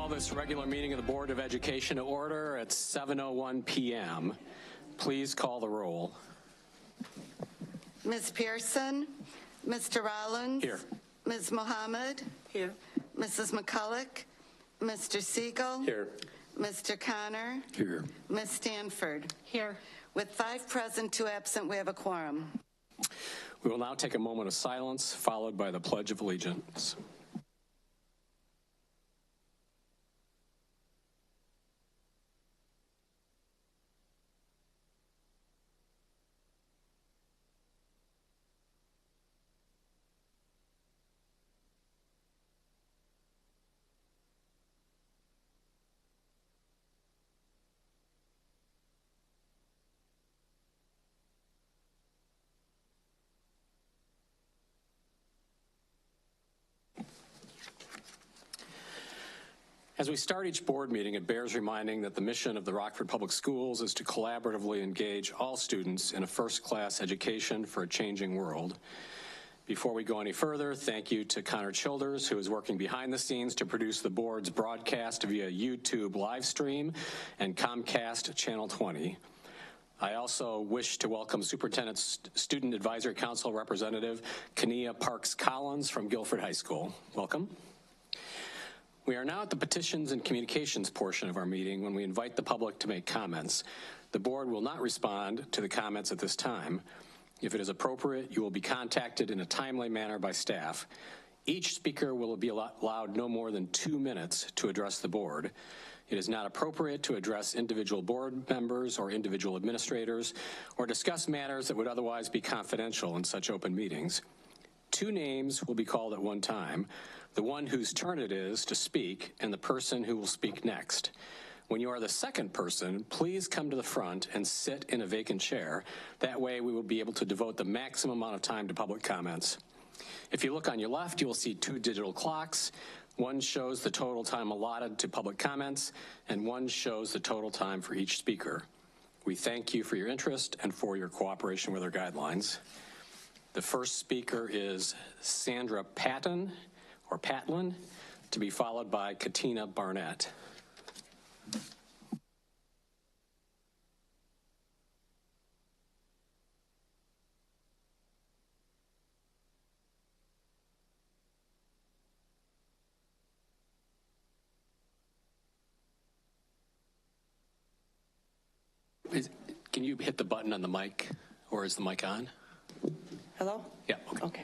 call this regular meeting of the Board of Education to order at 7:01 p.m. Please call the roll. Ms. Pearson, Mr. Rollins. Here. Ms. Mohammed. Here. Mrs. McCulloch. Mr. Siegel. Here. Mr. Connor. Here. Ms. Stanford. Here. With 5 present, 2 absent, we have a quorum. We will now take a moment of silence, followed by the Pledge of Allegiance. As we start each board meeting, it bears reminding that the mission of the Rockford Public Schools is to collaboratively engage all students in a first-class education for a changing world. Before we go any further, thank you to Connor Childers, who is working behind the scenes to produce the board's broadcast via YouTube live stream and Comcast Channel 20. I also wish to welcome Superintendent's Student Advisory Council Representative Kania Parks Collins from Guilford High School. Welcome. We are now at the petitions and communications portion of our meeting when we invite the public to make comments. The board will not respond to the comments at this time. If it is appropriate, you will be contacted in a timely manner by staff. Each speaker will be allowed no more than 2 minutes to address the board. It is not appropriate to address individual board members or individual administrators or discuss matters that would otherwise be confidential in such open meetings. 2 names will be called at one time, the one whose turn it is to speak and the person who will speak next. When you are the second person, please come to the front and sit in a vacant chair. That way we will be able to devote the maximum amount of time to public comments. If you look on your left, you will see 2 digital clocks. One shows the total time allotted to public comments, and one shows the total time for each speaker. We thank you for your interest and for your cooperation with our guidelines. The first speaker is Sandra Patlin, to be followed by Katina Barnett. Can you hit the button on the mic, or is the mic on? Hello? Yeah, okay.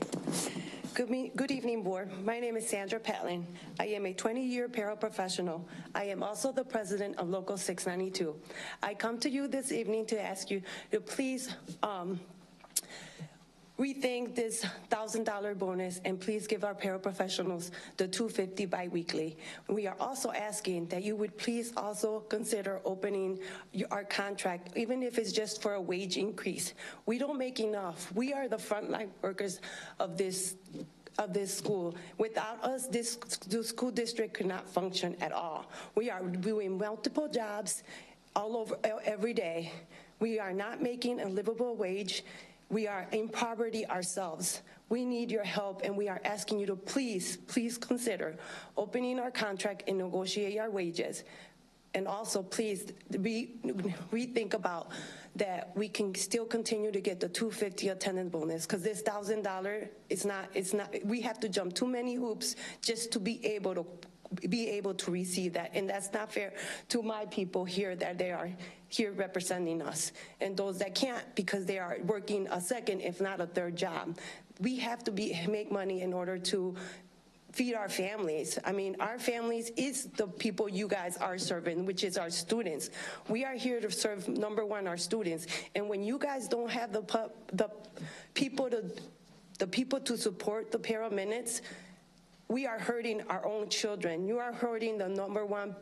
Good evening, board. My name is Sandra Patlin. I am a 20-year paraprofessional. I am also the president of Local 692. I come to you this evening to ask you to please rethink this $1,000 bonus and please give our paraprofessionals the $250 biweekly. We are also asking that you would please also consider opening our contract, even if it's just for a wage increase. We don't make enough. We are the frontline workers of this school. Without us, the school district could not function at all. We are doing multiple jobs all over every day. We are not making a livable wage. We are in poverty ourselves. We need your help, and we are asking you to please consider opening our contract and negotiate our wages. And also, please rethink about that we can still continue to get the $250 attendance bonus, because this $1,000 it's not. We have to jump too many hoops just to be able to receive that, and that's not fair to my people here that they are here representing us, and those that can't because they are working a second, if not a third job. We have to make money in order to feed our families. I mean, our families is the people you guys are serving, which is our students. We are here to serve, number one, our students, and when you guys don't have the people to support the para minutes, we are hurting our own children. You are hurting the number one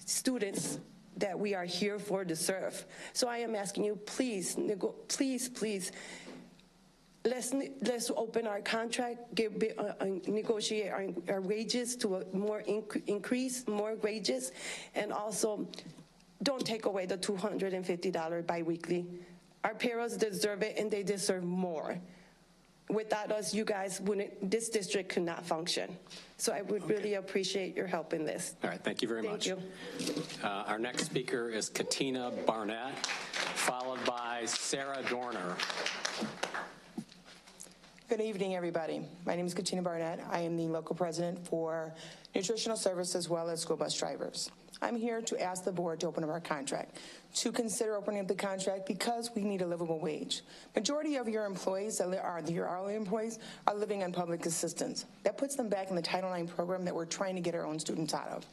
students that we are here for to serve. So I am asking you, please, let's open our contract, negotiate our wages to a more increase, more wages, and also don't take away the $250 biweekly. Our paras deserve it, and they deserve more. without us, you guys wouldn't, this district could not function. So I would really appreciate your help in this. All right, thank you very much. Thank you. Our next speaker is Katina Barnett, followed by Sarah Dorner. Good evening, everybody. My name is Katina Barnett. I am the local president for nutritional service as well as school bus drivers. I'm here to ask the board to open up our contract, to consider opening up the contract because we need a livable wage. Majority of your employees, your hourly employees, are living on public assistance. That puts them back in the Title IX program that we're trying to get our own students out of.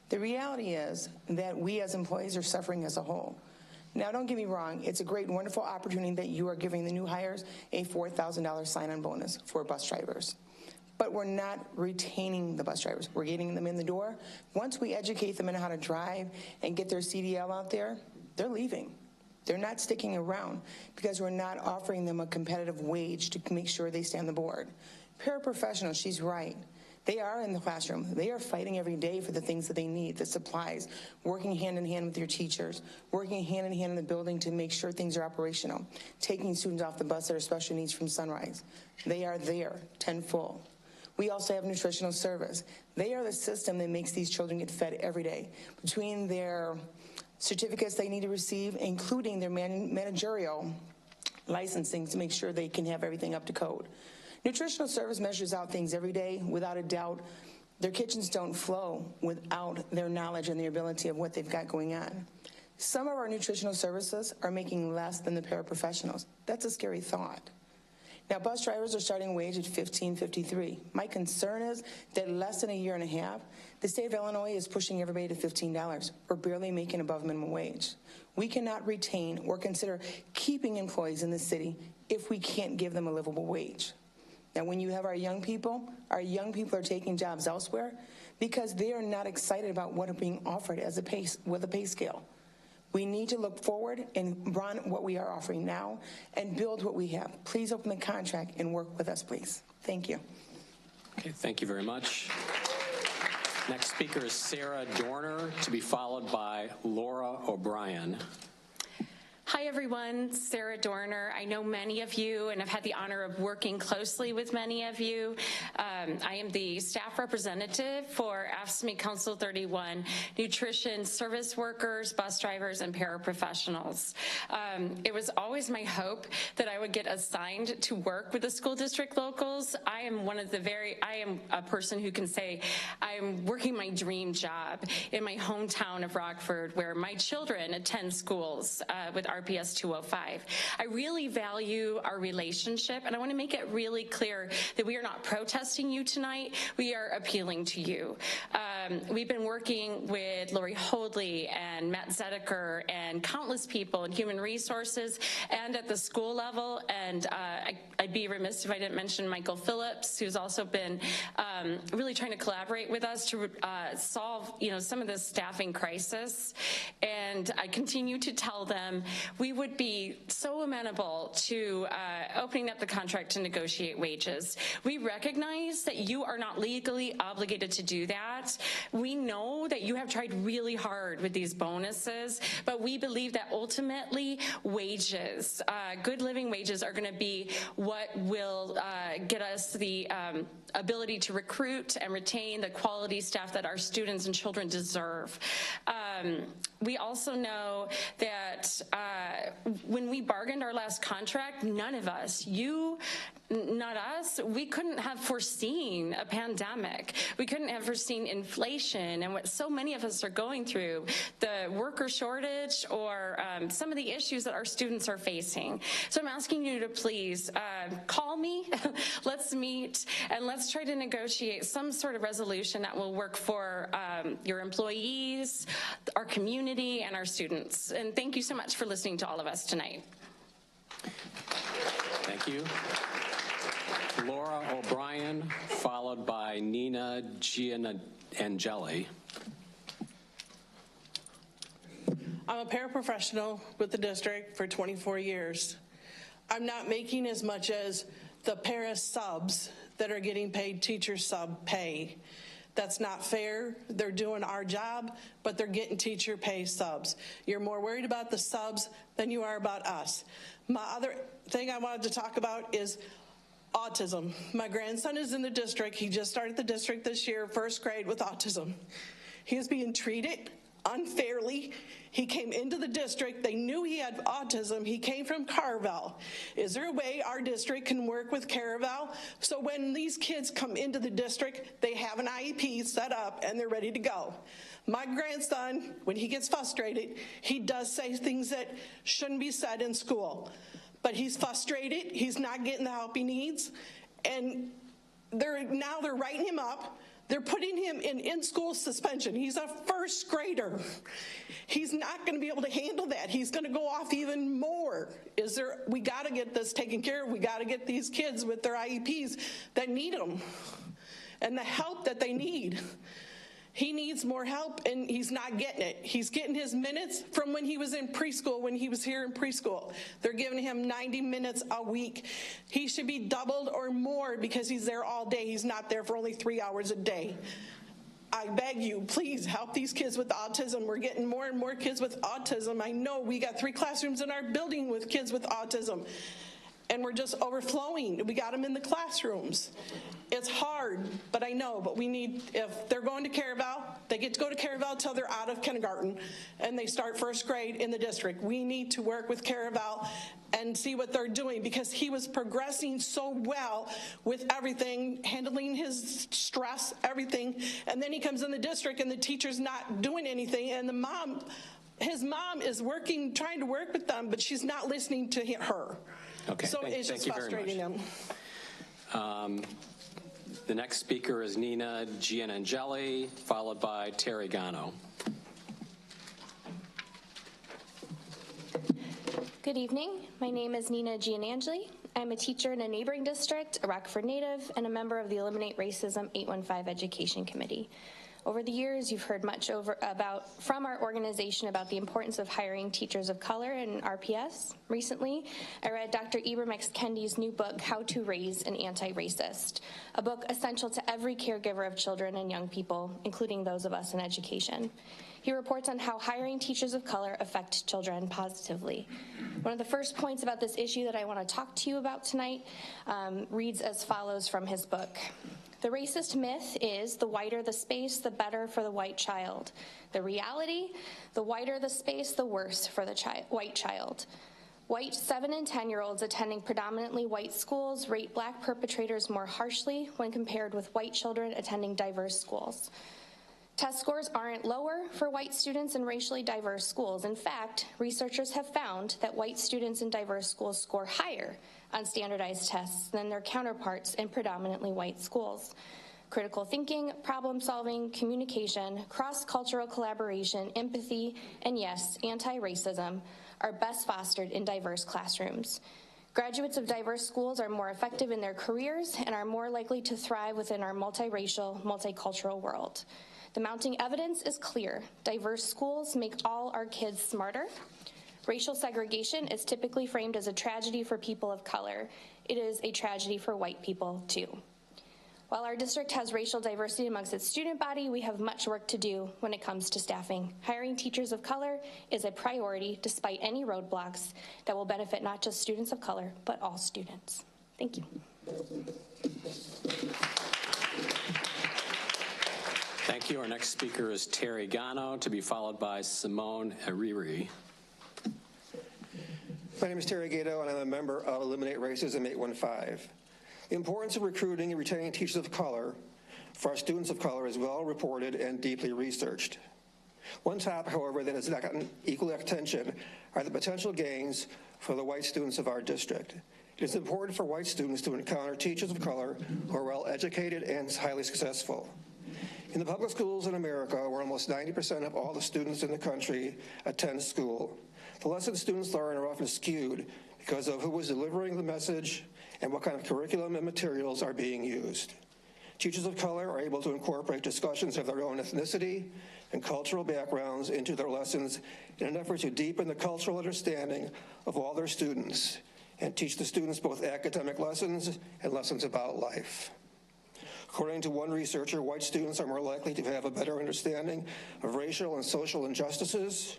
The reality is that we as employees are suffering as a whole. Now, don't get me wrong, it's a great, wonderful opportunity that you are giving the new hires a $4,000 sign-on bonus for bus drivers. But we're not retaining the bus drivers. We're getting them in the door. Once we educate them on how to drive and get their CDL out there, they're leaving. They're not sticking around because we're not offering them a competitive wage to make sure they stay on the board. Paraprofessionals, she's right. They are in the classroom. They are fighting every day for the things that they need, the supplies, working hand in hand with your teachers, working hand in hand in the building to make sure things are operational, taking students off the bus that are special needs from Sunrise. They are there, 10 full. We also have nutritional service. They are the system that makes these children get fed every day. Between their certificates they need to receive, including their managerial licensing to make sure they can have everything up to code. Nutritional service measures out things every day. Without a doubt, their kitchens don't flow without their knowledge and their ability of what they've got going on. Some of our nutritional services are making less than the paraprofessionals. That's a scary thought. Now, bus drivers are starting wage at $15.53. My concern is that less than a year and a half, the state of Illinois is pushing everybody to $15. We're barely making above minimum wage. We cannot retain or consider keeping employees in the city if we can't give them a livable wage. Now, when you have our young people are taking jobs elsewhere because they are not excited about what are being offered as with a pay scale. We need to look forward and run what we are offering now and build what we have. Please open the contract and work with us, please. Thank you. Okay, thank you very much. Next speaker is Sarah Dorner, to be followed by Laura O'Brien. Hi everyone, Sarah Dorner. I know many of you and I've had the honor of working closely with many of you. I am the staff representative for AFSCME Council 31, nutrition service workers, bus drivers, and paraprofessionals. It was always my hope that I would get assigned to work with the school district locals. I am a person who can say I'm working my dream job in my hometown of Rockford, where my children attend schools with RPS 205. I really value our relationship, and I want to make it really clear that we are not protesting you tonight. We are appealing to you. We've been working with Lori Hoadley and Matt Zedeker and countless people in human resources and at the school level, and I'd be remiss if I didn't mention Michael Phillips, who's also been really trying to collaborate with us to solve some of this staffing crisis. And I continue to tell them we would be so amenable to opening up the contract to negotiate wages. We recognize that you are not legally obligated to do that. We know that you have tried really hard with these bonuses, but we believe that ultimately wages, good living wages, are going to be what will get us the ability to recruit and retain the quality staff that our students and children deserve. We also know that when we bargained our last contract, none of us, you, not us, we couldn't have foreseen a pandemic. We couldn't have foreseen inflation and what so many of us are going through, the worker shortage or some of the issues that our students are facing. So I'm asking you to please call me, let's meet, and let's try to negotiate some sort of resolution that will work for your employees, our community, and our students. And thank you so much for listening to all of us tonight. Thank you. Laura O'Brien, followed by Nina Gianangeli. I'm a paraprofessional with the district for 24 years. I'm not making as much as the para subs that are getting paid teacher sub pay. That's not fair. They're doing our job, but they're getting teacher pay subs. You're more worried about the subs than you are about us. My other thing I wanted to talk about is Autism. My grandson is in the district. He just started the district this year, first grade, with autism. He is being treated unfairly. He came into the district. They knew he had autism. He came from Carvel. Is there a way our district can work with Carvel so when these kids come into the district, they have an IEP set up and they're ready to go? My grandson, when he gets frustrated, he does say things that shouldn't be said in school. But he's frustrated, he's not getting the help he needs, and now they're writing him up. They're putting him in school suspension. He's a first grader. He's not going to be able to handle that. He's going to go off even more. We got to get this taken care of. We got to get these kids with their IEPs that need them and the help that they need. He needs more help, and he's not getting it. He's getting his minutes from when he was in preschool, when he was here in preschool. They're giving him 90 minutes a week. He should be doubled or more because he's there all day. He's not there for only 3 hours a day. I beg you, please help these kids with autism. We're getting more and more kids with autism. I know we got 3 classrooms in our building with kids with autism, and we're just overflowing. We got them in the classrooms. It's hard, but I know, but we need, if they're going to Caraval, they get to go to Caraval until they're out of kindergarten and they start first grade in the district. We need to work with Caraval and see what they're doing because he was progressing so well with everything, handling his stress, everything, and then he comes in the district and the teacher's not doing anything, and his mom is working, trying to work with them, but she's not listening to her. Okay, so it's just frustrating them. The next speaker is Nina Gianangeli, followed by Terry Gano. Good evening. My name is Nina Gianangeli. I'm a teacher in a neighboring district, a Rockford native, and a member of the Eliminate Racism 815 Education Committee. Over the years, you've heard much from our organization about the importance of hiring teachers of color in RPS. Recently, I read Dr. Ibram X. Kendi's new book, How to Raise an Anti-Racist, a book essential to every caregiver of children and young people, including those of us in education. He reports on how hiring teachers of color affect children positively. One of the first points about this issue that I want to talk to you about tonight reads as follows from his book. The racist myth is the whiter the space, the better for the white child. The reality, the whiter the space, the worse for the white child. White 7 and 10-year-olds attending predominantly white schools rate black perpetrators more harshly when compared with white children attending diverse schools. Test scores aren't lower for white students in racially diverse schools. In fact, researchers have found that white students in diverse schools score higher on standardized tests than their counterparts in predominantly white schools. Critical thinking, problem solving, communication, cross-cultural collaboration, empathy, and yes, anti-racism are best fostered in diverse classrooms. Graduates of diverse schools are more effective in their careers and are more likely to thrive within our multiracial, multicultural world. The mounting evidence is clear. Diverse schools make all our kids smarter. Racial segregation is typically framed as a tragedy for people of color. It is a tragedy for white people, too. While our district has racial diversity amongst its student body, we have much work to do when it comes to staffing. Hiring teachers of color is a priority despite any roadblocks that will benefit not just students of color, but all students. Thank you. Thank you. Our next speaker is Terry Gano, to be followed by Simone Ariri. My name is Terry Gato, and I'm a member of Eliminate Racism 815. The importance of recruiting and retaining teachers of color for our students of color is well reported and deeply researched. One topic, however, that has not gotten equal attention are the potential gains for the white students of our district. It is important for white students to encounter teachers of color who are well educated and highly successful. In the public schools in America, where almost 90% of all the students in the country attend school, the lessons students learn are often skewed because of who is delivering the message and what kind of curriculum and materials are being used. Teachers of color are able to incorporate discussions of their own ethnicity and cultural backgrounds into their lessons in an effort to deepen the cultural understanding of all their students and teach the students both academic lessons and lessons about life. According to one researcher, white students are more likely to have a better understanding of racial and social injustices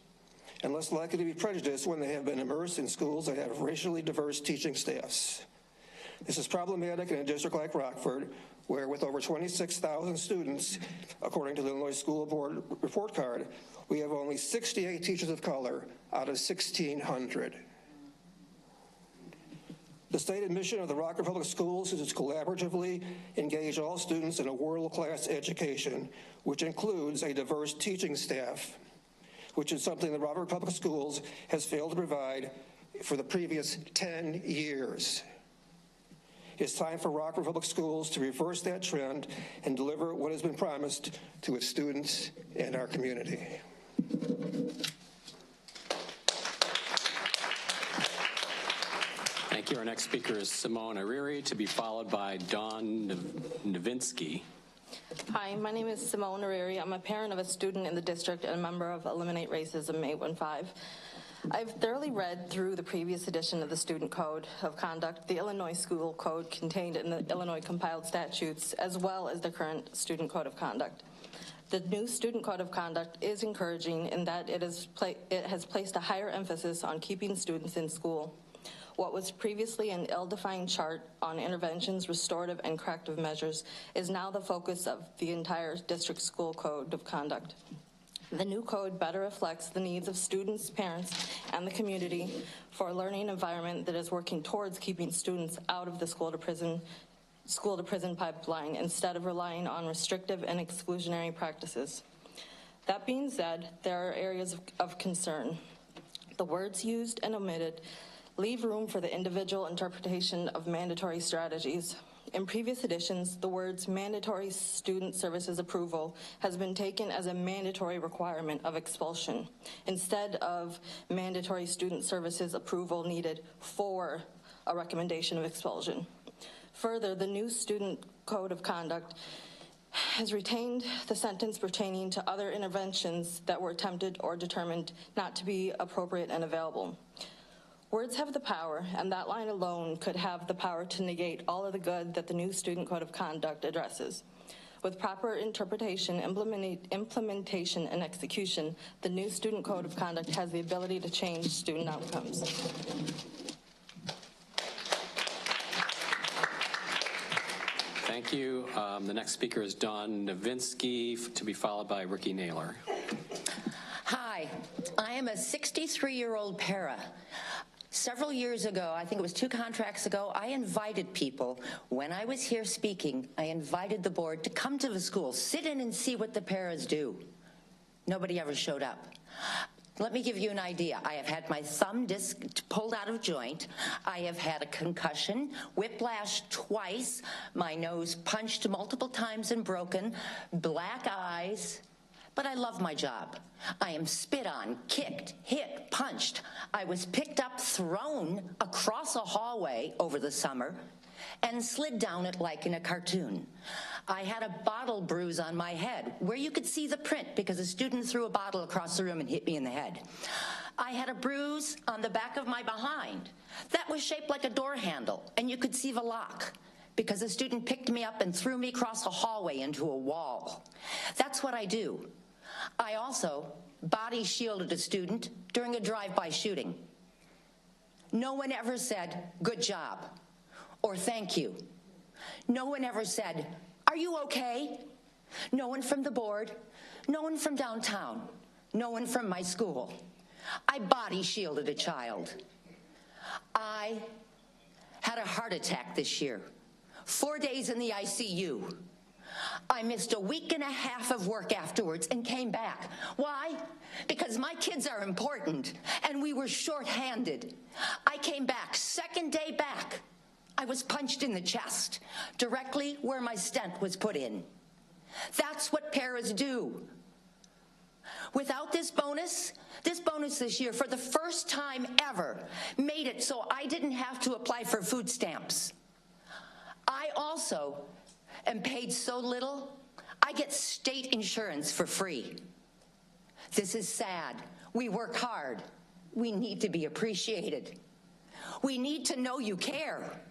and less likely to be prejudiced when they have been immersed in schools that have racially diverse teaching staffs. This is problematic in a district like Rockford, where with over 26,000 students, according to the Illinois School Board report card, we have only 68 teachers of color out of 1,600. The stated mission of the Rockford Public Schools is to collaboratively engage all students in a world-class education, which includes a diverse teaching staff, which is something the Rockford Public Schools has failed to provide for the previous 10 years. It's time for Rockford Public Schools to reverse that trend and deliver what has been promised to its students and our community. Thank you. Our next speaker is Simone Ariri, to be followed by Dawn Novinsky. Hi, my name is Simone Ariri. I'm a parent of a student in the district and a member of Eliminate Racism 815. I've thoroughly read through the previous edition of the Student Code of Conduct, the Illinois School Code contained in the Illinois compiled statutes, as well as the current Student Code of Conduct. The new Student Code of Conduct is encouraging in that it has placed a higher emphasis on keeping students in school. What was previously an ill-defined chart on interventions, restorative, and corrective measures is now the focus of the entire district school code of conduct. The new code better reflects the needs of students, parents, and the community for a learning environment that is working towards keeping students out of the school-to-prison pipeline instead of relying on restrictive and exclusionary practices. That being said, there are areas of concern. The words used and omitted leave room for the individual interpretation of mandatory strategies. In previous editions, the words mandatory student services approval has been taken as a mandatory requirement of expulsion, instead of mandatory student services approval needed for a recommendation of expulsion. Further, the new Student Code of Conduct has retained the sentence pertaining to other interventions that were attempted or determined not to be appropriate and available. Words have the power, and that line alone could have the power to negate all of the good that the new Student Code of Conduct addresses. With proper interpretation, implementation, and execution, the new Student Code of Conduct has the ability to change student outcomes. Thank you. The next speaker is Dawn Novinsky, to be followed by Ricky Naylor. Hi, I am a 63-year-old para. Several years ago, I think it was 2 contracts ago, I invited people, when I was here speaking, I invited the board to come to the school, sit in and see what the paras do. Nobody ever showed up. Let me give you an idea. I have had my thumb disc pulled out of joint. I have had a concussion, whiplash twice, my nose punched multiple times and broken, black eyes. But I love my job. I am spit on, kicked, hit, punched. I was picked up, thrown across a hallway over the summer, and slid down it like in a cartoon. I had a bottle bruise on my head where you could see the print because a student threw a bottle across the room and hit me in the head. I had a bruise on the back of my behind that was shaped like a door handle, and you could see the lock because a student picked me up and threw me across a hallway into a wall. That's what I do. I also body shielded a student during a drive-by shooting. No one ever said, "Good job," or "Thank you." No one ever said, "Are you okay?" No one from the board, no one from downtown, no one from my school. I body shielded a child. I had a heart attack this year, 4 days in the ICU. I missed a week and a half of work afterwards and came back. Why? Because my kids are important and we were short-handed. I came back, second day back. I was punched in the chest, directly where my stent was put in. That's what paras do. Without this bonus this year, for the first time ever, made it so I didn't have to apply for food stamps. I also am paid so little, I get state insurance for free. This is sad. We work hard. We need to be appreciated. We need to know you care.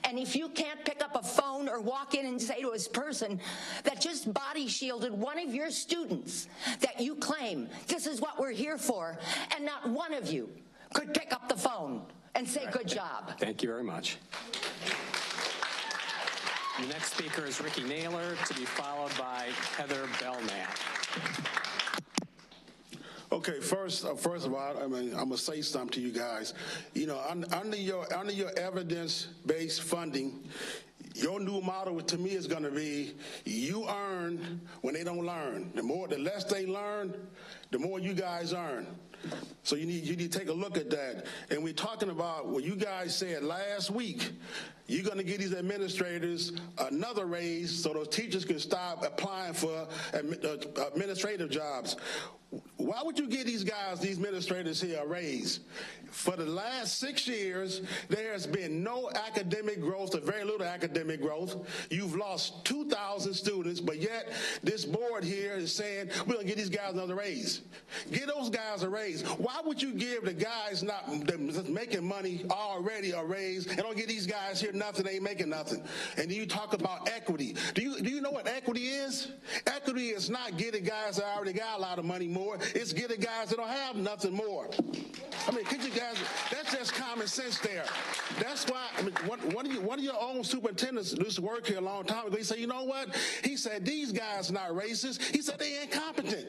And if you can't pick up a phone or walk in and say to this person that just body shielded one of your students that you claim this is what we're here for, and not one of you could pick up the phone and say, "Good job." Thank you very much. The next speaker is Ricky Naylor, to be followed by Heather Belknap. Okay, first of all, I'm gonna say something to you guys. You know, under your evidence-based funding, your new model to me is going to be you earn when they don't learn. The less they learn, the more you guys earn. So you need to take a look at that. And we're talking about what you guys said last week. You're going to give these administrators another raise so those teachers can stop applying for administrative jobs. Why would you give these guys, these administrators here, a raise? For the last 6 years, there has been no academic growth, or very little academic growth. You've lost 2,000 students, but yet this board here is saying, we're going to give these guys another raise. Give those guys a raise. Why would you give the guys not making money already a raise and don't give these guys here nothing, they ain't making nothing? And then you talk about equity. Do you know what equity is? Equity is not getting guys that already got a lot of money more. It's getting guys that don't have nothing more. I mean, could you guys, that's just common sense there. That's why, I mean, one of your own superintendents used to work here a long time ago. He said, you know what? He said, these guys not racist. He said, they incompetent.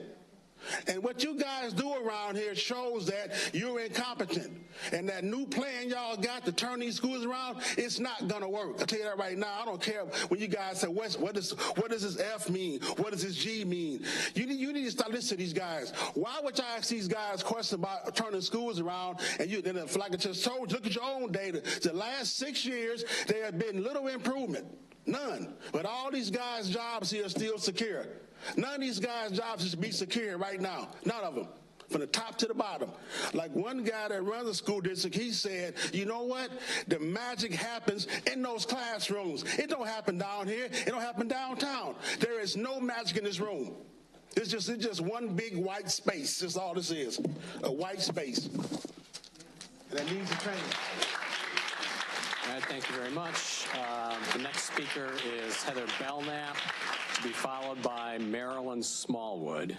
And what you guys do around here shows that you're incompetent. And that new plan y'all got to turn these schools around, it's not going to work. I'll tell you that right now. I don't care when you guys say, what does this F mean? What does this G mean? You need to start listening to these guys. Why would you ask these guys questions about turning schools around? And then, like I just told you, look at your own data. The last 6 years, there has been little improvement. None. But all these guys' jobs here are still secure. None of these guys' jobs is to be secure right now. None of them. From the top to the bottom. Like one guy that runs a school district, he said, you know what? The magic happens in those classrooms. It don't happen down here. It don't happen downtown. There is no magic in this room. It's just one big white space. That's all this is. A white space. And that needs to change. All right, thank you very much. The next speaker is Heather Belknap, to be followed by Marilyn Smallwood.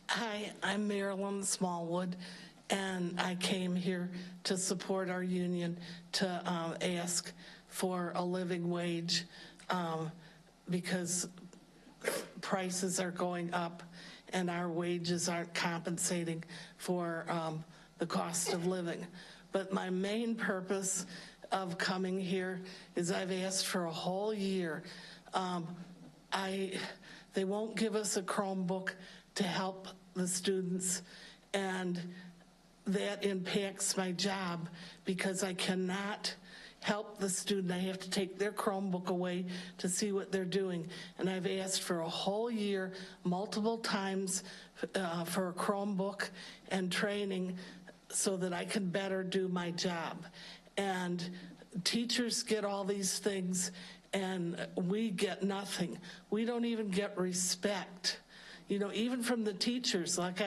Hi, I'm Marilyn Smallwood, and I came here to support our union to ask for a living wage because prices are going up and our wages aren't compensating for the cost of living. But my main purpose of coming here is I've asked for a whole year. They won't give us a Chromebook to help the students, and that impacts my job because I cannot help the student. I have to take their Chromebook away to see what they're doing. And I've asked for a whole year, multiple times, for a Chromebook and training so that I can better do my job. And teachers get all these things and we get nothing. We don't even get respect. You know, even from the teachers, like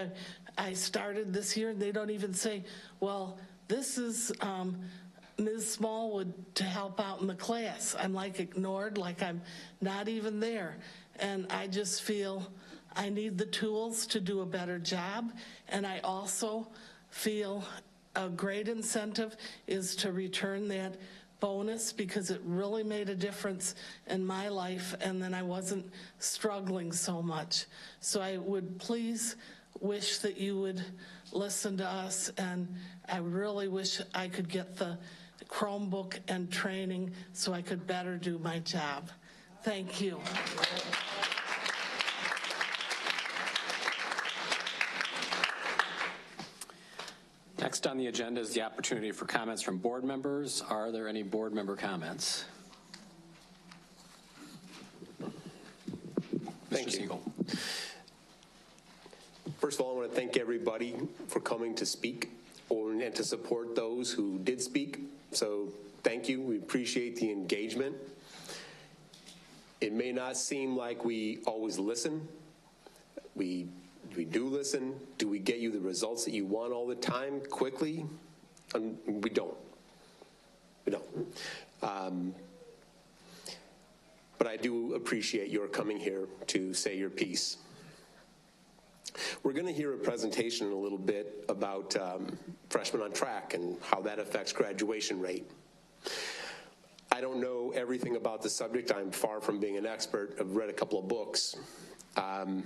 I started this year, and they don't even say, well, this is Ms. Smallwood to help out in the class. I'm like ignored, like I'm not even there. And I just feel I need the tools to do a better job. And I also feel a great incentive is to return that bonus because it really made a difference in my life, and then I wasn't struggling so much. So I would please wish that you would listen to us, and I really wish I could get the Chromebook and training so I could better do my job. Thank you. Next on the agenda is the opportunity for comments from board members. Are there any board member comments? Thank you. Siegel. First of all, I want to thank everybody for coming to speak and to support those who did speak. So thank you. We appreciate the engagement. It may not seem like we always listen. We do listen. Do we get you the results that you want all the time quickly? We don't. We don't. but I do appreciate your coming here to say your piece. We're going to hear a presentation in a little bit about freshmen on track and how that affects graduation rate. I don't know everything about the subject. I'm far from being an expert. I've read a couple of books. The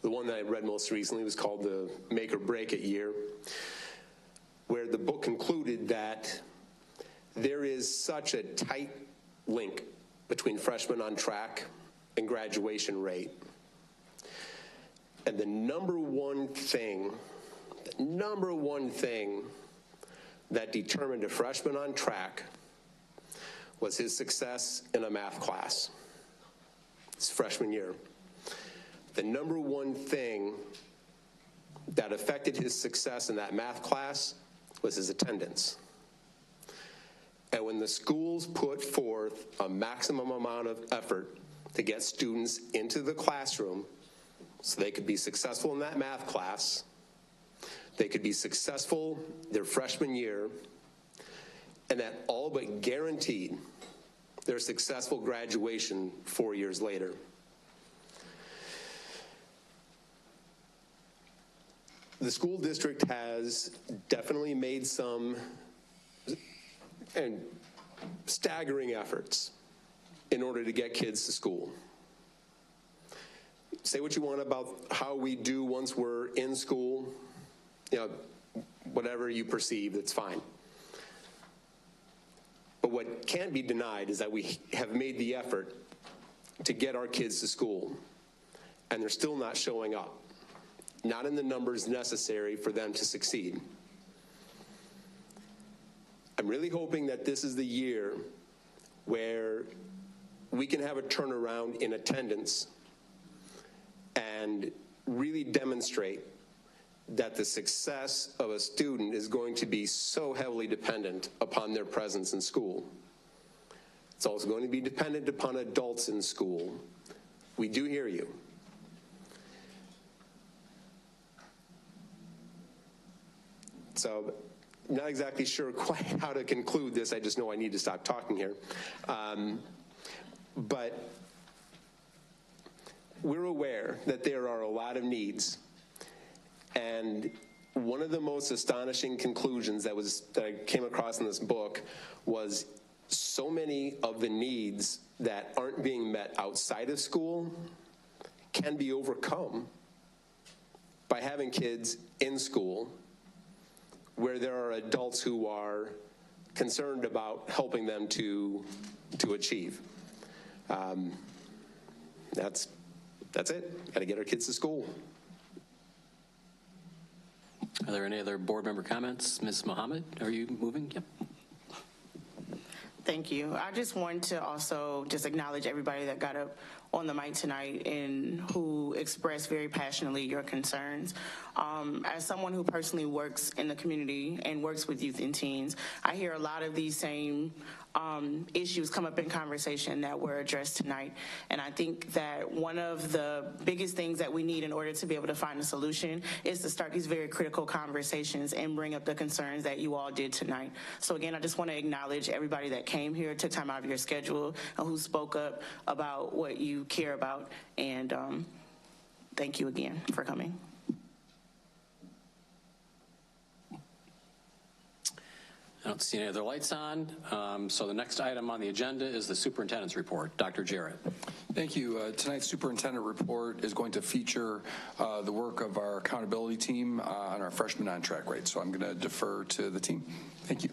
one that I read most recently was called The Make or Break It Year, where the book concluded that there is such a tight link between freshmen on track and graduation rate. And the number one thing that determined a freshman on track was his success in a math class, his freshman year. The number one thing that affected his success in that math class was his attendance. And when the schools put forth a maximum amount of effort to get students into the classroom so they could be successful in that math class, they could be successful their freshman year, and that all but guaranteed their successful graduation 4 years later. The school district has definitely made some staggering efforts in order to get kids to school. Say what you want about how we do once we're in school, whatever you perceive, that's fine. But what can't be denied is that we have made the effort to get our kids to school, and they're still not showing up. Not in the numbers necessary for them to succeed. I'm really hoping that this is the year where we can have a turnaround in attendance and really demonstrate that the success of a student is going to be so heavily dependent upon their presence in school. It's also going to be dependent upon adults in school. We do hear you. So, not exactly sure quite how to conclude this. I just know I need to stop talking here. But we're aware that there are a lot of needs. And one of the most astonishing conclusions that I came across in this book was so many of the needs that aren't being met outside of school can be overcome by having kids in school, where there are adults who are concerned about helping them to achieve. That's it. Got to get our kids to school. Are there any other board member comments? Ms. Mohammed, are you moving? Yep. Thank you. I just wanted to also just acknowledge everybody that got up on the mic tonight and who expressed very passionately your concerns. As someone who personally works in the community and works with youth and teens, I hear a lot of these same issues come up in conversation that were addressed tonight. And I think that one of the biggest things that we need in order to be able to find a solution is to start these very critical conversations and bring up the concerns that you all did tonight. So again, I just want to acknowledge everybody that came here, took time out of your schedule, and who spoke up about what you care about. And thank you again for coming. I don't see any other lights on. So the next item on the agenda is the superintendent's report. Dr. Jarrett. Thank you. Tonight's superintendent report is going to feature the work of our accountability team on our freshman on track rate. So I'm going to defer to the team. Thank you.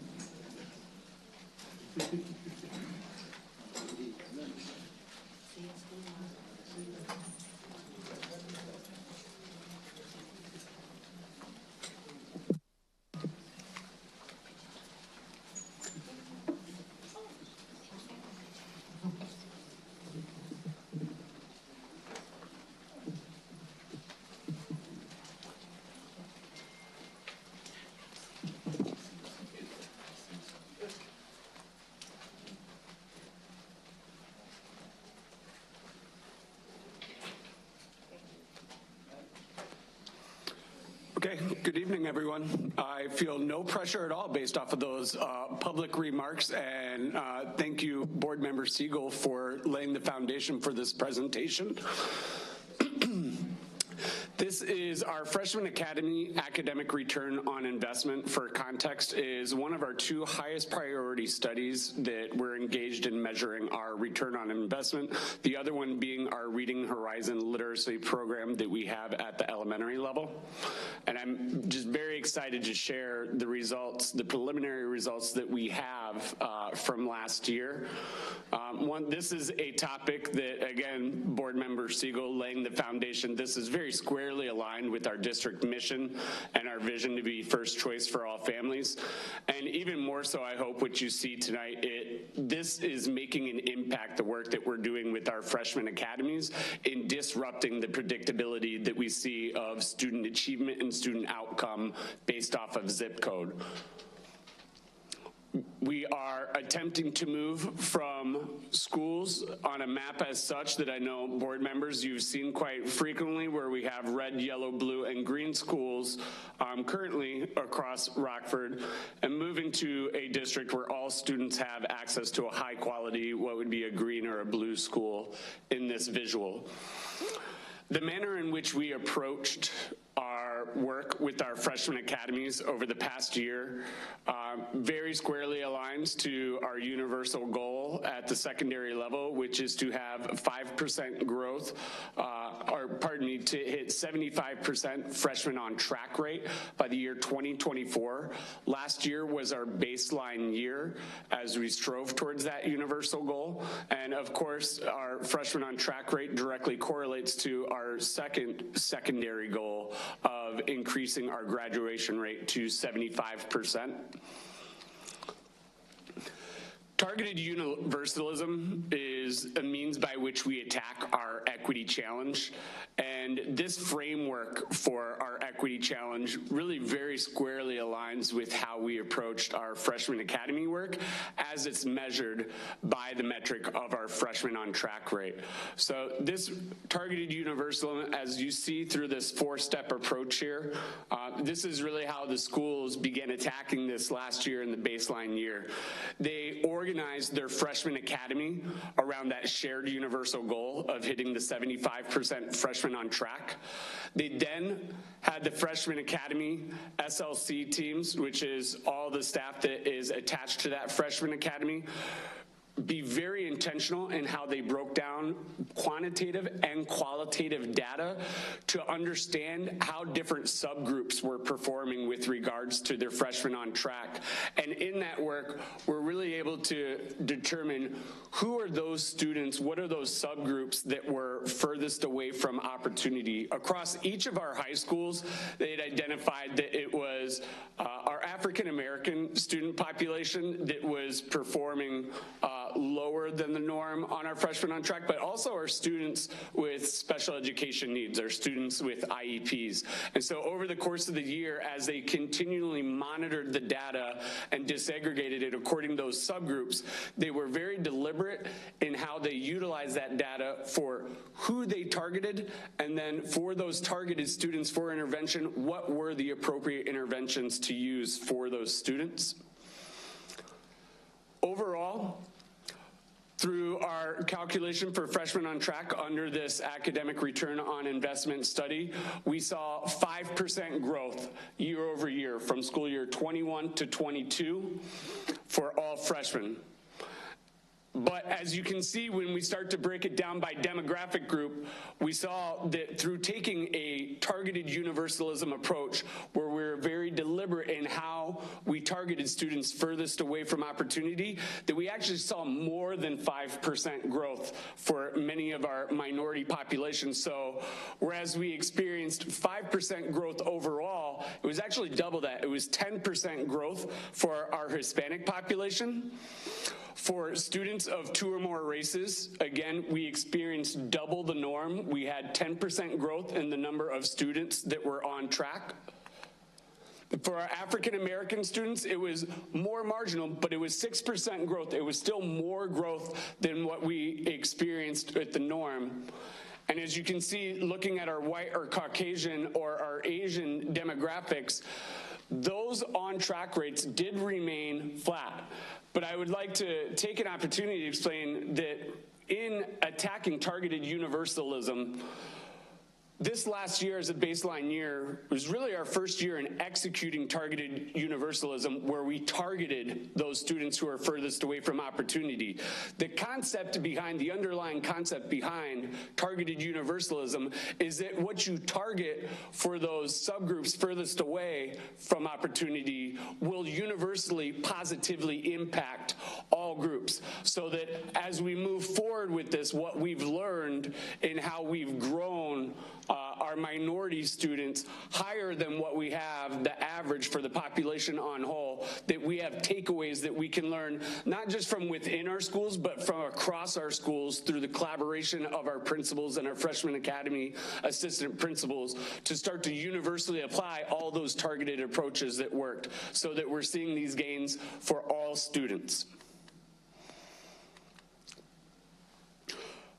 Good evening, everyone. I feel no pressure at all based off of those public remarks, and thank you, Board Member Siegel, for laying the foundation for this presentation. This is our Freshman Academy academic return on investment. For context, is one of our 2 highest priority studies that we're engaged in measuring our return on investment. The other one being our Reading Horizon literacy program that we have at the elementary level. And I'm just very excited to share the results, the preliminary results that we have from last year. This is a topic that, again, Board Member Siegel laying the foundation. This is very squarely aligned with our district mission and our vision to be first choice for all families. And even more so, I hope what you see tonight, this is making an impact, the work that we're doing with our freshman academies in disrupting the predictability that we see of student achievement and student outcome based off of zip code. We are attempting to move from schools on a map as such that I know board members you've seen quite frequently, where we have red, yellow, blue, and green schools currently across Rockford, and moving to a district where all students have access to a high quality, what would be a green or a blue school in this visual. The manner in which we approached our work with our freshman academies over the past year very squarely aligns to our universal goal at the secondary level, which is to have 5% growth, to hit 75% freshman on track rate by the year 2024. Last year was our baseline year as we strove towards that universal goal. And of course, our freshman on track rate directly correlates to our secondary goal of increasing our graduation rate to 75%. Targeted universalism is a means by which we attack our equity challenge. And this framework for our equity challenge really very squarely aligns with how we approached our freshman academy work as it's measured by the metric of our freshman on track rate. So this targeted universalism, as you see through this 4-step approach here, this is really how the schools began attacking this last year in the baseline year. They organized their freshman academy around that shared universal goal of hitting the 75% freshman on track. They then had the freshman academy SLC teams, which is all the staff that is attached to that freshman academy, be very intentional in how they broke down quantitative and qualitative data to understand how different subgroups were performing with regards to their freshmen on track. And in that work, we're really able to determine who are those students, what are those subgroups that were furthest away from opportunity. Across each of our high schools, they had identified that it was our African American student population that was performing lower than the norm on our freshmen on track, but also our students with special education needs, our students with IEPs. And so over the course of the year, as they continually monitored the data and disaggregated it according to those subgroups, they were very deliberate in how they utilized that data for who they targeted, and then for those targeted students for intervention, what were the appropriate interventions to use for those students. Overall, through our calculation for freshmen on track under this academic return on investment study, we saw 5% growth year over year from school year 21 to 22 for all freshmen. But as you can see, when we start to break it down by demographic group, we saw that through taking a targeted universalism approach, where we're very deliberate in how we targeted students furthest away from opportunity, that we actually saw more than 5% growth for many of our minority populations. So whereas we experienced 5% growth overall, it was actually double that. It was 10% growth for our Hispanic population. For students of 2 or more races, again, we experienced double the norm. We had 10% growth in the number of students that were on track. For our African American students, it was more marginal, but it was 6% growth. It was still more growth than what we experienced at the norm. And as you can see, looking at our white or Caucasian or our Asian demographics, those on-track rates did remain flat. But I would like to take an opportunity to explain that in attacking targeted universalism, this last year as a baseline year was really our first year in executing targeted universalism, where we targeted those students who are furthest away from opportunity. The concept behind, the underlying concept behind targeted universalism is that what you target for those subgroups furthest away from opportunity will universally positively impact all groups. So that as we move forward with this, what we've learned in how we've grown our minority students higher than what we have the average for the population on whole, that we have takeaways that we can learn not just from within our schools, but from across our schools through the collaboration of our principals and our freshman academy assistant principals to start to universally apply all those targeted approaches that worked, so that we're seeing these gains for all students.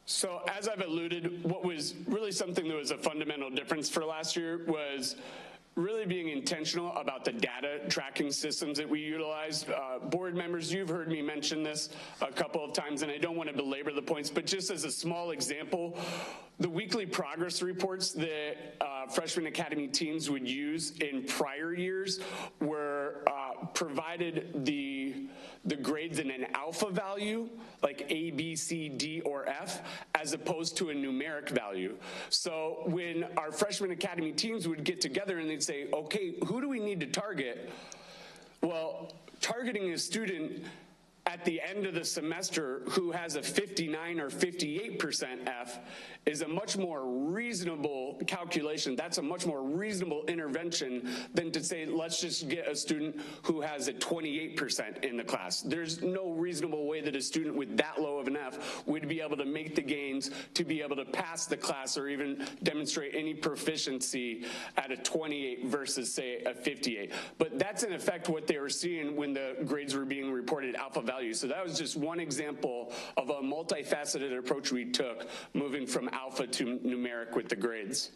So as I've alluded, what was really something that was a fundamental difference for last year was really being intentional about the data tracking systems that we utilized. Board members, you've heard me mention this a couple of times, and I don't want to belabor the points, but just as a small example, the weekly progress reports that freshman academy teams would use in prior years were provided the grades in an alpha value, like A, B, C, D, or F, as opposed to a numeric value. So when our freshman academy teams would get together and they'd say, okay, who do we need to target? Well, targeting a student at the end of the semester who has a 59 or 58% F is a much more reasonable calculation. That's a much more reasonable intervention than to say, let's just get a student who has a 28% in the class. There's no reasonable way that a student with that low of an F would be able to make the gains to be able to pass the class or even demonstrate any proficiency at a 28 versus, say, a 58. But that's in effect what they were seeing when the grades were being reported alpha value. So that was just one example of a multifaceted approach we took, moving from alpha to numeric with the grades.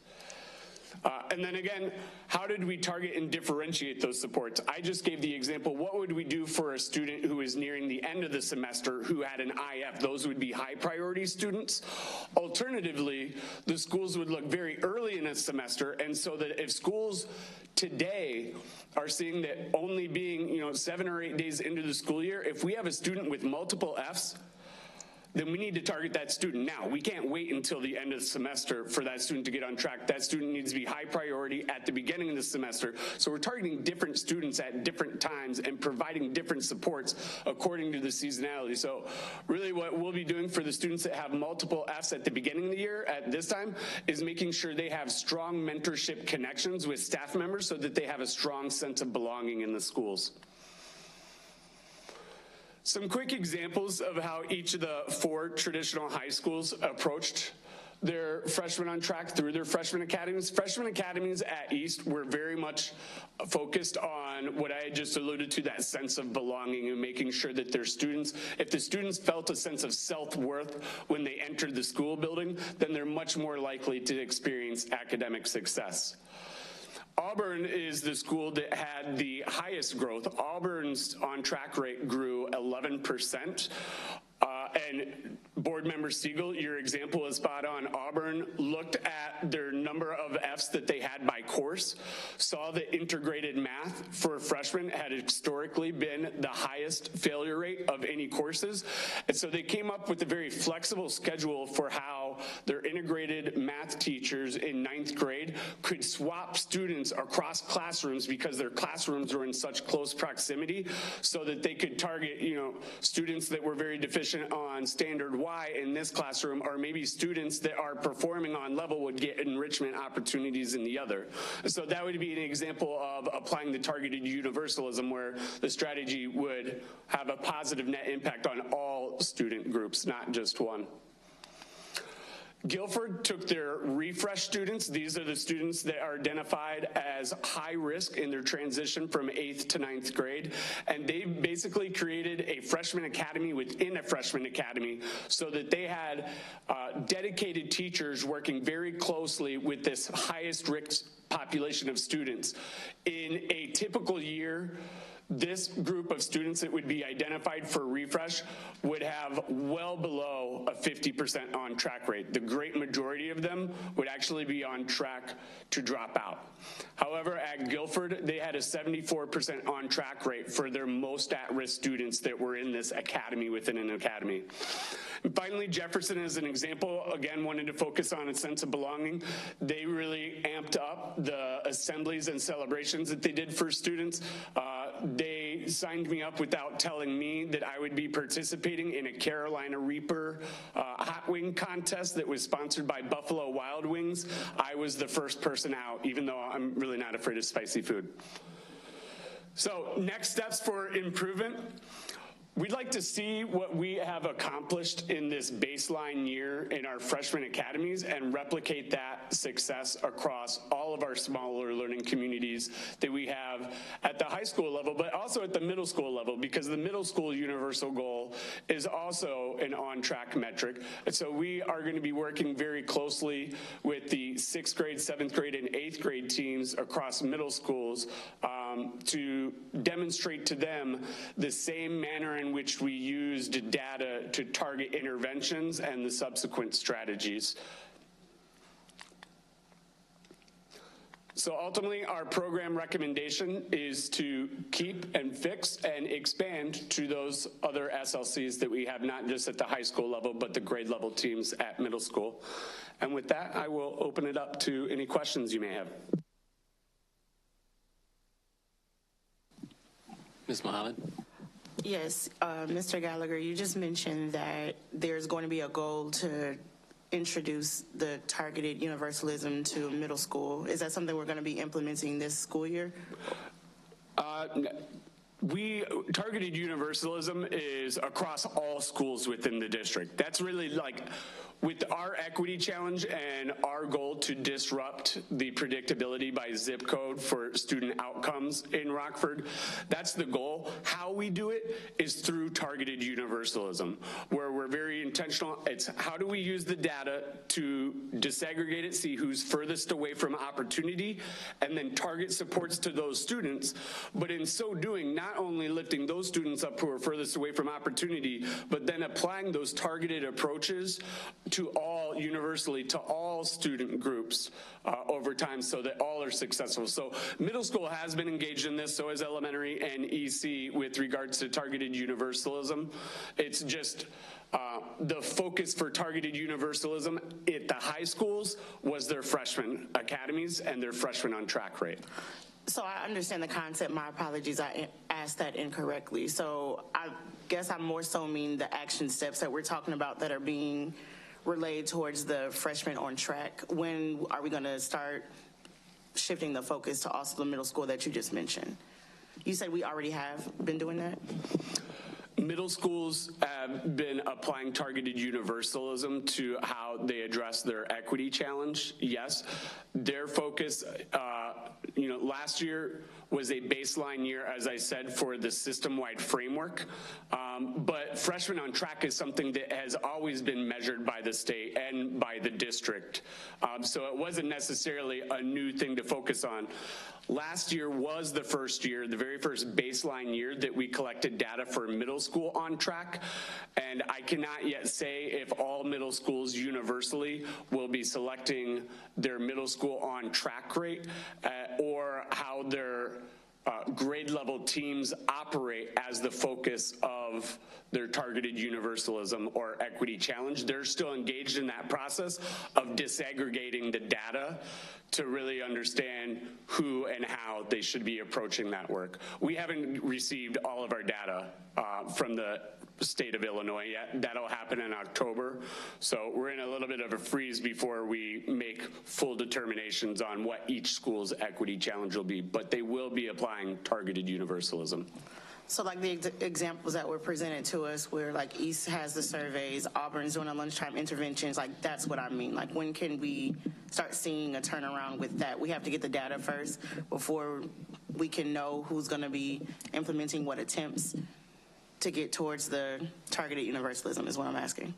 And then again, how did we target and differentiate those supports? I just gave the example, what would we do for a student who is nearing the end of the semester who had an IF? Those would be high priority students. Alternatively, the schools would look very early in a semester, and so that if schools today are seeing that only being 7 or 8 days into the school year, if we have a student with multiple Fs, then we need to target that student now. We can't wait until the end of the semester for that student to get on track. That student needs to be high priority at the beginning of the semester. So we're targeting different students at different times and providing different supports according to the seasonality. So really what we'll be doing for the students that have multiple Fs at the beginning of the year at this time is making sure they have strong mentorship connections with staff members so that they have a strong sense of belonging in the schools. Some quick examples of how each of the 4 traditional high schools approached their freshmen on track through their freshman academies. Freshman academies at East were very much focused on what I just alluded to, that sense of belonging and making sure that their students, if the students felt a sense of self-worth when they entered the school building, then they're much more likely to experience academic success. Auburn is the school that had the highest growth. Auburn's on-track rate grew 11%. And Board Member Siegel, your example is spot on. Auburn looked at their number of Fs that they had by course, saw that integrated math for freshmen had historically been the highest failure rate of any courses. And so they came up with a very flexible schedule for how their integrated math teachers in 9th grade could swap students across classrooms because their classrooms were in such close proximity, so that they could target, students that were very deficient on standard Y in this classroom, or maybe students that are performing on level would get enrichment opportunities in the other. So that would be an example of applying the targeted universalism, where the strategy would have a positive net impact on all student groups, not just one. Guilford took their refresh students. These are the students that are identified as high risk in their transition from 8th to 9th grade. And they basically created a freshman academy within a freshman academy so that they had dedicated teachers working very closely with this highest risk population of students. In a typical year, this group of students that would be identified for refresh would have well below a 50% on track rate. The great majority of them would actually be on track to drop out. However, at Guilford, they had a 74% on track rate for their most at-risk students that were in this academy within an academy. And finally, Jefferson is an example, again, wanted to focus on a sense of belonging. They really amped up the assemblies and celebrations that they did for students. They signed me up without telling me that I would be participating in a Carolina Reaper hot wing contest that was sponsored by Buffalo Wild Wings. I was the first person out, even though I'm really not afraid of spicy food. So next steps for improvement. We'd like to see what we have accomplished in this baseline year in our freshman academies and replicate that success across all of our smaller learning communities that we have at the high school level, but also at the middle school level, because the middle school universal goal is also an on-track metric. And so we are going to be working very closely with the 6th grade, 7th grade, and 8th grade teams across middle schools to demonstrate to them the same manner in which we used data to target interventions and the subsequent strategies. So ultimately, our program recommendation is to keep and fix and expand to those other SLCs that we have, not just at the high school level, but the grade level teams at middle school. And with that, I will open it up to any questions you may have. Ms. Mohammed? Yes, Mr. Gallagher, you just mentioned that there's going to be a goal to introduce the targeted universalism to middle school. Is that something we're going to be implementing this school year? Targeted universalism is across all schools within the district. That's really like, with our equity challenge and our goal to disrupt the predictability by zip code for student outcomes in Rockford, that's the goal. How we do it is through targeted universalism, where we're very intentional. It's how do we use the data to disaggregate it, see who's furthest away from opportunity, and then target supports to those students. But in so doing, not only lifting those students up who are furthest away from opportunity, but then applying those targeted approaches to all, universally, to all student groups over time so that all are successful. So middle school has been engaged in this, so is elementary and EC with regards to targeted universalism. It's just the focus for targeted universalism at the high schools was their freshman academies and their freshman on track rate. So I understand the concept. My apologies, I asked that incorrectly. So I guess I more so mean the action steps that we're talking about that are being relayed towards the freshmen on track. When are we going to start shifting the focus to also the middle school that you just mentioned? You said we already have been doing that? Middle schools have been applying targeted universalism to how they address their equity challenge. Yes, their focus, last year was a baseline year, as I said, for the system-wide framework. But Freshmen on Track is something that has always been measured by the state and by the district. So it wasn't necessarily a new thing to focus on. Last year was the first year, the very first baseline year that we collected data for middle school on track. And I cannot yet say if all middle schools universally will be selecting their middle school on track rate or how their grade level teams operate as the focus of their targeted universalism or equity challenge. They're still engaged in that process of disaggregating the data to really understand who and how they should be approaching that work. We haven't received all of our data from the state of Illinois yet. That'll happen in October. So we're in a little bit of a freeze before we make full determinations on what each school's equity challenge will be, but they will be applying targeted universalism. So like the examples that were presented to us where like East has the surveys, Auburn's doing a lunchtime interventions, like that's what I mean. Like when can we start seeing a turnaround with that? We have to get the data first before we can know who's gonna be implementing what attempts to get towards the targeted universalism is what I'm asking.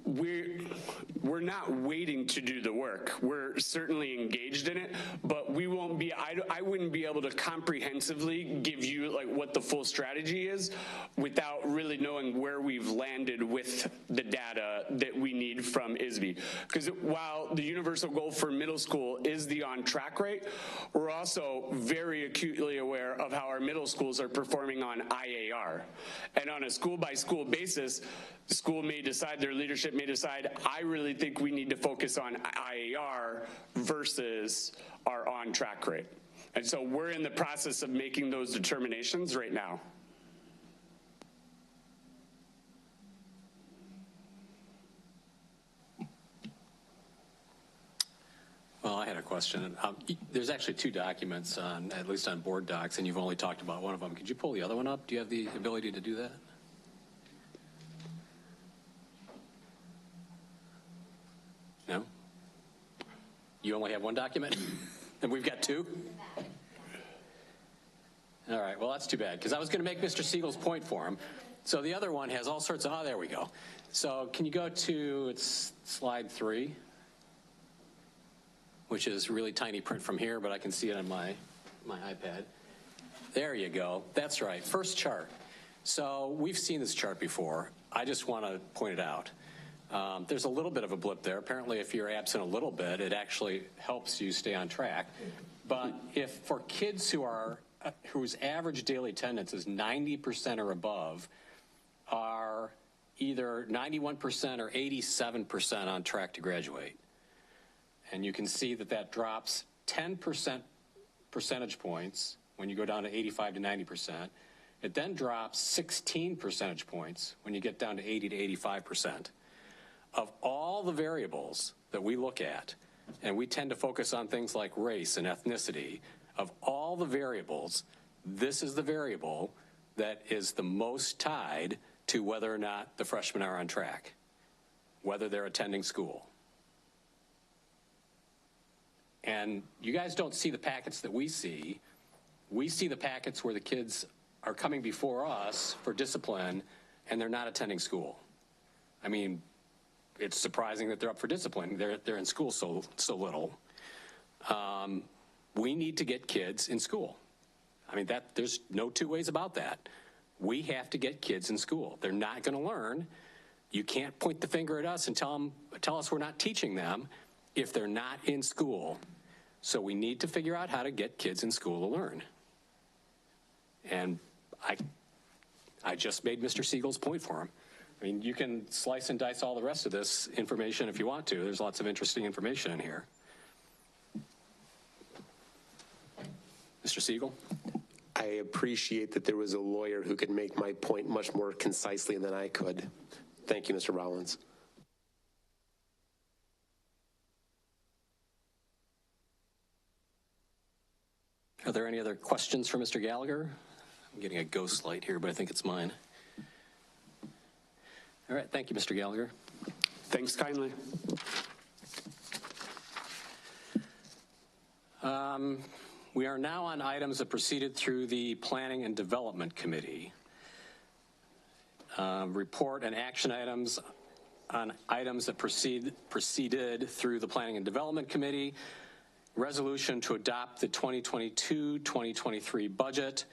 We're not waiting to do the work. We're certainly engaged in it, but we won't be, I wouldn't be able to comprehensively give you like what the full strategy is without really knowing where we've landed with the data that we need from ISB. Because while the universal goal for middle school is the on track rate, we're also very acutely aware of how our middle schools are performing on IAR. And on a school by school basis, the school may decide, their leadership may decide, I really think we need to focus on IAR versus our on-track rate. And so we're in the process of making those determinations right now. Well, I had a question. There's actually two documents, at least on board docs, and you've only talked about one of them. Could you pull the other one up? Do you have the ability to do that? No? You only have one document? And we've got two? All right, well, that's too bad, because I was going to make Mr. Siegel's point for him. So the other one has all sorts of, oh, there we go. So can you go to, it's slide 3, which is really tiny print from here, but I can see it on my iPad. There you go. That's right, first chart. So we've seen this chart before. I just want to point it out. There's a little bit of a blip there. Apparently, if you're absent a little bit, it actually helps you stay on track. But if for kids whose average daily attendance is 90% or above, are either 91% or 87% on track to graduate. And you can see that that drops 10 percentage points when you go down to 85 to 90%. It then drops 16 percentage points when you get down to 80 to 85%. Of all the variables that we look at, and we tend to focus on things like race and ethnicity, of all the variables, this is the variable that is the most tied to whether or not the freshmen are on track, whether they're attending school. And you guys don't see the packets that we see. We see the packets where the kids are coming before us for discipline and they're not attending school. I mean, it's surprising that they're up for discipline. They're in school so little. We need to get kids in school. I mean, there's no two ways about that. We have to get kids in school. They're not going to learn. You can't point the finger at us and tell us we're not teaching them if they're not in school. So we need to figure out how to get kids in school to learn. And I just made Mr. Siegel's point for him. I mean, you can slice and dice all the rest of this information if you want to. There's lots of interesting information in here. Mr. Siegel? I appreciate that there was a lawyer who could make my point much more concisely than I could. Thank you, Mr. Rollins. Are there any other questions for Mr. Gallagher? I'm getting a ghost light here, but I think it's mine. All right, thank you, Mr. Gallagher. Thanks kindly. We are now on items that proceeded through the Planning and Development Committee. Report and action items on items that proceeded through the Planning and Development Committee. Resolution to adopt the 2022-2023 budget.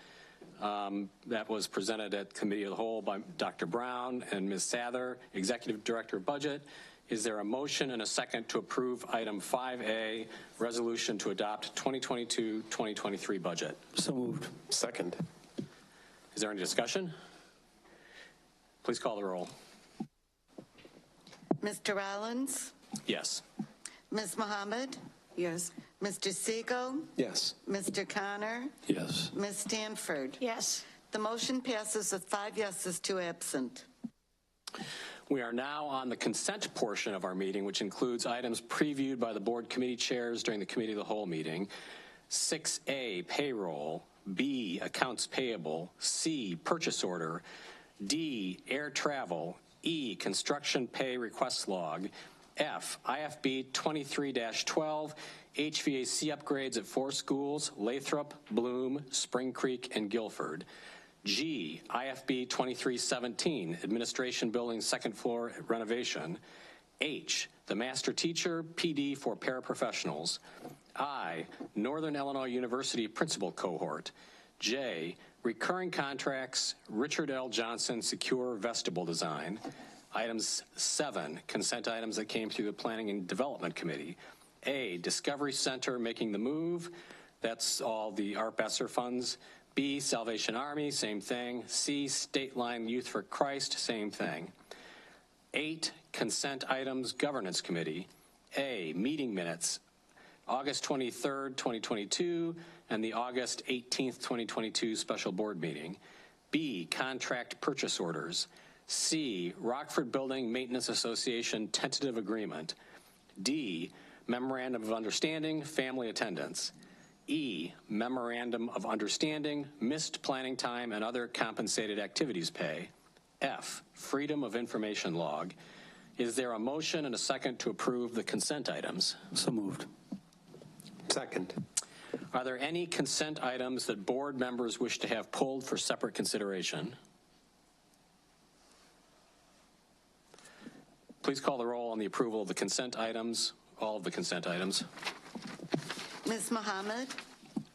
That was presented at Committee of the Whole by Dr. Brown and Ms. Sather, Executive Director of Budget. Is there a motion and a second to approve item 5A, resolution to adopt 2022-2023 budget? So moved. Second. Is there any discussion? Please call the roll. Mr. Rollins? Yes. Ms. Mohammed? Yes. Mr. Siegel? Yes. Mr. Connor? Yes. Ms. Stanford? Yes. The motion passes with 5 yeses, 2 absent. We are now on the consent portion of our meeting, which includes items previewed by the board committee chairs during the Committee of the Whole meeting. 6A, payroll, B, accounts payable, C, purchase order, D, air travel, E, construction pay request log, F, IFB 23-12, HVAC upgrades at 4 schools, Lathrop, Bloom, Spring Creek, and Guilford. G, IFB 2317, administration building 2nd floor renovation. H, the master teacher, PD for paraprofessionals. I, Northern Illinois University principal cohort. J, recurring contracts, Richard L. Johnson secure vestibule design. Items 7, consent items that came through the Planning and Development Committee. A, Discovery Center making the move. That's all the Art Besser funds. B, Salvation Army, same thing. C, State Line Youth for Christ, same thing. 8, consent items, Governance Committee. A, meeting minutes, August 23rd, 2022, and the August 18th, 2022 special board meeting. B, contract purchase orders. C, Rockford Building Maintenance Association tentative agreement. D, memorandum of understanding, family attendance. E, memorandum of understanding, missed planning time and other compensated activities pay. F, freedom of information log. Is there a motion and a second to approve the consent items? So moved. Second. Are there any consent items that board members wish to have pulled for separate consideration? Please call the roll on the approval of the consent items, all of the consent items. Ms. Mohammed?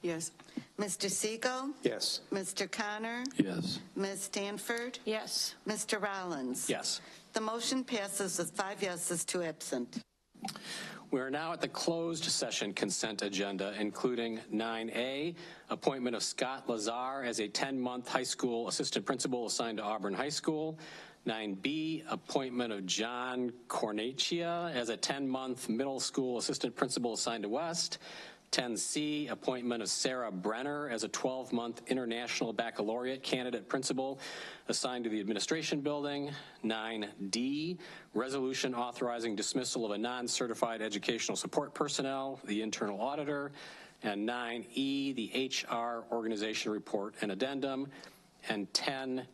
Yes. Mr. Segal? Yes. Mr. Connor? Yes. Ms. Stanford? Yes. Mr. Rollins? Yes. The motion passes with 5 yeses, 2 absent. We are now at the closed session consent agenda, including 9A, appointment of Scott Lazar as a 10-month high school assistant principal assigned to Auburn High School. 9B, appointment of John Cornacchia as a 10-month middle school assistant principal assigned to West. 10C, appointment of Sarah Brenner as a 12-month international baccalaureate candidate principal assigned to the administration building. 9D, resolution authorizing dismissal of a non-certified educational support personnel, the internal auditor. And 9E, the HR organization report and addendum. And 10,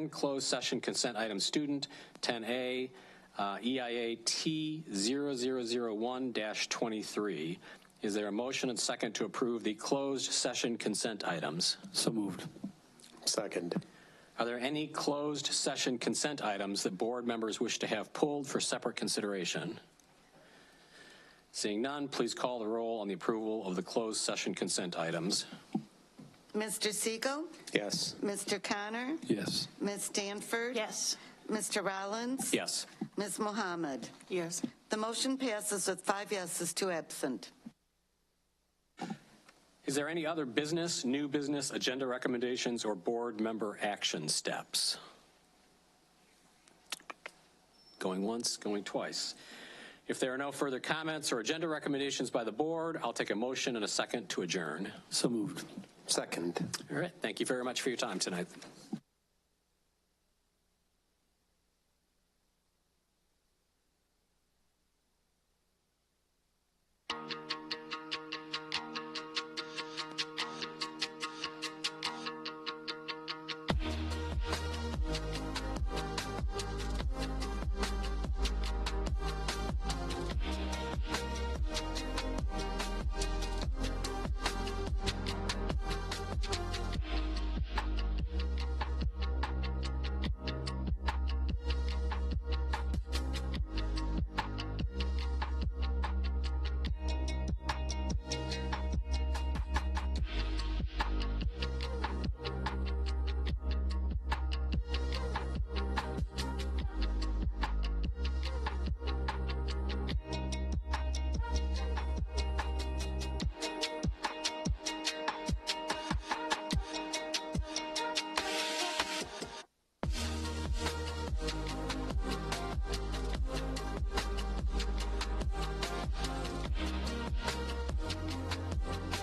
closed session consent item student. 10A, EIA T0001-23. Is there a motion and second to approve the closed session consent items? So moved. Second. Are there any closed session consent items that board members wish to have pulled for separate consideration? Seeing none, please call the roll on the approval of the closed session consent items. Mr. Segal? Yes. Mr. Connor? Yes. Ms. Stanford? Yes. Mr. Rollins? Yes. Ms. Mohammed? Yes. The motion passes with 5 yeses, 2 absent. Is there any other business, new business, agenda recommendations, or board member action steps? Going once, going twice. If there are no further comments or agenda recommendations by the board, I'll take a motion and a second to adjourn. So moved. Second. All right, thank you very much for your time tonight.